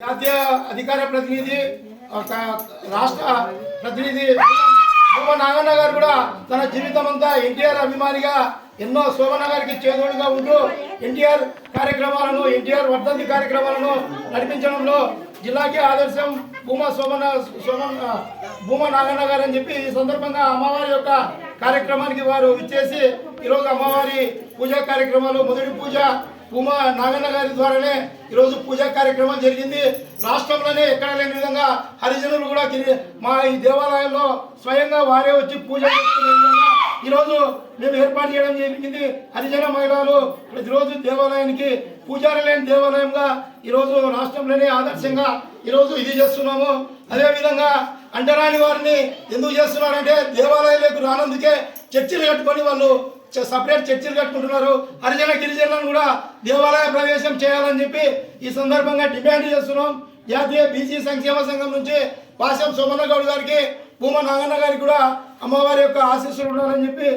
జాతీయ అధికార ప్రతినిధి రాష్ట్ర ప్రతినిధి శోభ నాగన్న గారు కూడా తన జీవితం అంతా ఎన్టీఆర్ అభిమానిగా ఎన్నో శోభన్న గారికి చేదోడుగా ఉంటూ ఎన్టీఆర్ కార్యక్రమాలను ఎన్టీఆర్ వర్ధంతి కార్యక్రమాలను నడిపించడంలో జిల్లాకి ఆదర్శం భూమా నాగన్న గారు అని చెప్పి ఈ సందర్భంగా అమ్మవారి యొక్క కార్యక్రమానికి వారు ఇచ్చేసి ఈరోజు అమ్మవారి పూజా కార్యక్రమాలు మొదటి పూజ భూమా నాగన్న గారి ద్వారానే ఈరోజు పూజా కార్యక్రమం జరిగింది. రాష్ట్రంలోనే ఎక్కడ లేని విధంగా హరిజనులు కూడా మా ఈ దేవాలయంలో స్వయంగా వారే వచ్చి పూజ చేసుకునే విధంగా ఈరోజు మేము ఏర్పాటు చేయడం జరిగింది. హరిజన మహిళలు ప్రతిరోజు దేవాలయానికి పూజారి లేని దేవాలయంగా ఈరోజు రాష్ట్రంలోనే ఆదర్శంగా ఈరోజు ఇది చేస్తున్నాము. అదేవిధంగా అంటరాని వారిని ఎందుకు చేస్తున్నారంటే దేవాలయాలకు రానందుకే చర్చిలు కట్టుకొని వాళ్ళు సపరేట్ చర్చిలు కట్టుకుంటున్నారు. హరిజన గిరిజనులను కూడా దేవాలయ ప్రవేశం చేయాలని చెప్పి ఈ సందర్భంగా డిమాండ్ చేస్తున్నాం. జాతీయ బీసీ సంక్షేమ సంఘం నుంచి పాశం సోమన్న గౌడ్ గారికి భూమా నాగన్న గారికి కూడా అమ్మవారి యొక్క ఆశీస్సులు ఉండాలని చెప్పి